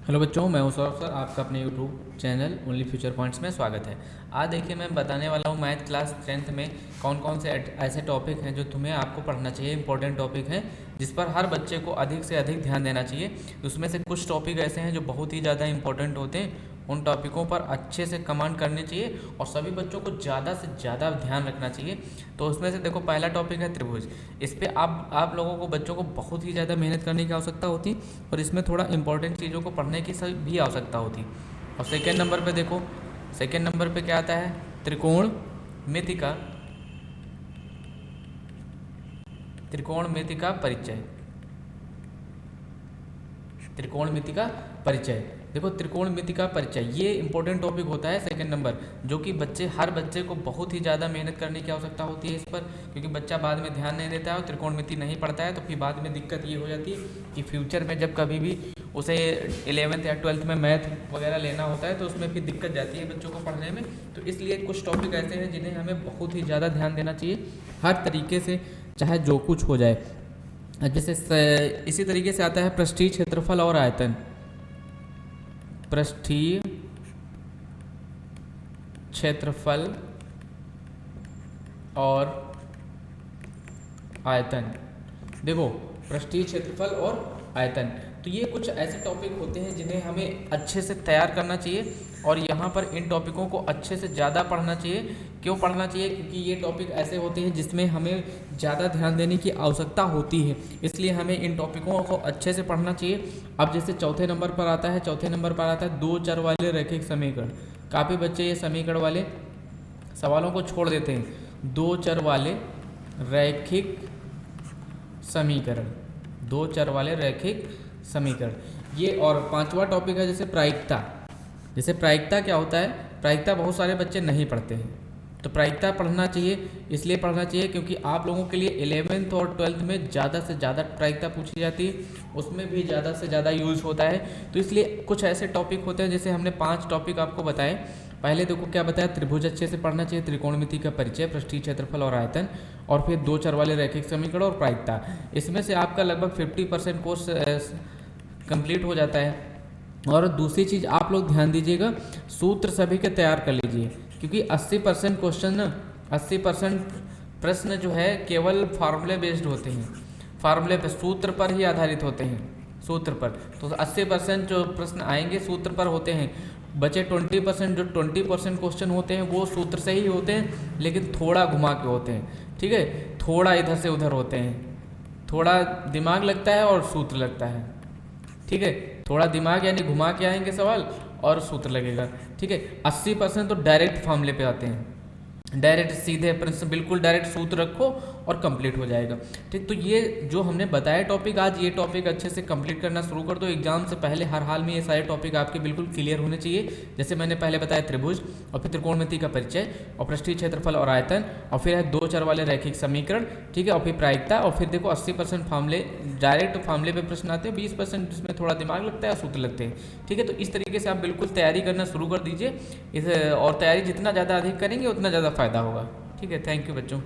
Hello बच्चों, मैं हूं सौरभ सर। आपका अपने YouTube channel only future points में स्वागत है। आज देखिए मैं बताने वाला हूं मैथ क्लास 10th में कौन कौन से ऐसे टॉपिक हैं जो तुम्हें आपको पढ़ना चाहिए। इंपॉर्टेंट टॉपिक हैं जिस पर हर बच्चे को अधिक से अधिक ध्यान देना चाहिए। उसमें से कुछ टॉपिक ऐसे हैं जो बहुत ही ज़्यादा इंपॉर्टेंट होते हैं। उन टॉपिकों पर अच्छे से कमांड करनी चाहिए और सभी बच्चों को ज़्यादा से ज़्यादा ध्यान रखना चाहिए। तो उसमें से देखो, पहला टॉपिक है त्रिभुज। इस पर आप लोगों को, बच्चों को बहुत ही ज़्यादा मेहनत करने की आवश्यकता होती और इसमें थोड़ा इंपॉर्टेंट चीज़ों को पढ़ने की भी आवश्यकता होती। और सेकेंड नंबर पे देखो, सेकेंड नंबर पे क्या आता है? त्रिकोणमिति का परिचय। त्रिकोणमिति का परिचय, देखो त्रिकोणमिति का परिचय ये इंपॉर्टेंट टॉपिक होता है सेकंड नंबर, जो कि हर बच्चे को बहुत ही ज़्यादा मेहनत करने की आवश्यकता होती है इस पर, क्योंकि बच्चा बाद में ध्यान नहीं देता है और त्रिकोणमिति नहीं पढ़ता है तो फिर बाद में दिक्कत ये हो जाती है कि फ्यूचर में जब कभी भी उसे 11th या 12th में मैथ वगैरह लेना होता है तो उसमें फिर दिक्कत जाती है बच्चों को पढ़ने में। तो इसलिए कुछ टॉपिक ऐसे हैं जिन्हें हमें बहुत ही ज़्यादा ध्यान देना चाहिए हर तरीके से, चाहे जो कुछ हो जाए। जैसे इसी तरीके से आता है पृष्ठीय क्षेत्रफल और आयतन। पृष्ठीय क्षेत्रफल और आयतन। देखो, पृष्ठीय क्षेत्रफल और आयतन, तो ये कुछ ऐसे टॉपिक होते हैं जिन्हें हमें अच्छे से तैयार करना चाहिए और यहाँ पर इन टॉपिकों को अच्छे से ज़्यादा पढ़ना चाहिए। क्यों पढ़ना चाहिए? क्योंकि ये टॉपिक ऐसे होते हैं जिसमें हमें ज़्यादा ध्यान देने की आवश्यकता होती है, इसलिए हमें इन टॉपिकों को अच्छे से पढ़ना चाहिए। अब जैसे चौथे नंबर पर आता है दो चर वाले रैखिक समीकरण। काफ़ी बच्चे ये समीकरण वाले सवालों को छोड़ देते हैं। दो चर वाले रैखिक समीकरण, ये। और पांचवा टॉपिक है जैसे प्रायिकता। जैसे प्रायिकता क्या होता है? प्रायिकता बहुत सारे बच्चे नहीं पढ़ते हैं, तो प्रायिकता पढ़ना चाहिए। इसलिए पढ़ना चाहिए क्योंकि आप लोगों के लिए 11th और 12th में ज़्यादा से ज़्यादा प्रायिकता पूछी जाती है, उसमें भी ज़्यादा से ज़्यादा यूज़ होता है। तो इसलिए कुछ ऐसे टॉपिक होते हैं, जैसे हमने 5 टॉपिक आपको बताए। पहले देखो क्या बताया, त्रिभुज अच्छे से पढ़ना चाहिए, त्रिकोणमिति का परिचय, पृष्ठीय क्षेत्रफल और आयतन, और फिर दो चर वाले रैखिक समीकरण और प्रायिकता। इसमें से आपका लगभग 50% कोर्स कंप्लीट हो जाता है। और दूसरी चीज़ आप लोग ध्यान दीजिएगा, सूत्र सभी के तैयार कर लीजिए, क्योंकि 80% क्वेश्चन, 80% प्रश्न जो है केवल फार्मूले बेस्ड होते हैं, फार्मूले पे, सूत्र पर ही आधारित होते हैं, सूत्र पर। तो 80% जो प्रश्न आएंगे सूत्र पर होते हैं। बचे 20%, जो 20% क्वेश्चन होते हैं वो सूत्र से ही होते हैं, लेकिन थोड़ा घुमा के होते हैं, ठीक है, थोड़ा इधर से उधर होते हैं, थोड़ा दिमाग लगता है और सूत्र लगता है, ठीक है। थोड़ा दिमाग यानी घुमा के आएंगे सवाल और सूत्र लगेगा, ठीक है। 80% तो डायरेक्ट फार्मूले पे आते हैं, डायरेक्ट सीधे प्रश्न, बिल्कुल डायरेक्ट सूत्र रखो और कंप्लीट हो जाएगा, ठीक। तो ये जो हमने बताया टॉपिक आज, ये टॉपिक अच्छे से कंप्लीट करना शुरू कर दो। एग्जाम से पहले हर हाल में ये सारे टॉपिक आपके बिल्कुल क्लियर होने चाहिए। जैसे मैंने पहले बताया त्रिभुज, और फिर त्रिकोणमिति का परिचय, और पृष्ठीय क्षेत्रफल और आयतन, और फिर है दो चर वाले रैखिक समीकरण, ठीक है, और फिर प्रायिकता, और फिर देखो 80% फार्मूले, डायरेक्ट फार्मूले पे प्रश्न आते हैं, 20% जिसमें थोड़ा दिमाग लगता है और सूत्र लगते हैं, ठीक है। तो इस तरीके से आप बिल्कुल तैयारी करना शुरू कर दीजिए और तैयारी जितना ज़्यादा अधिक करेंगे उतना ज़्यादा फायदा होगा, ठीक है। थैंक यू बच्चों।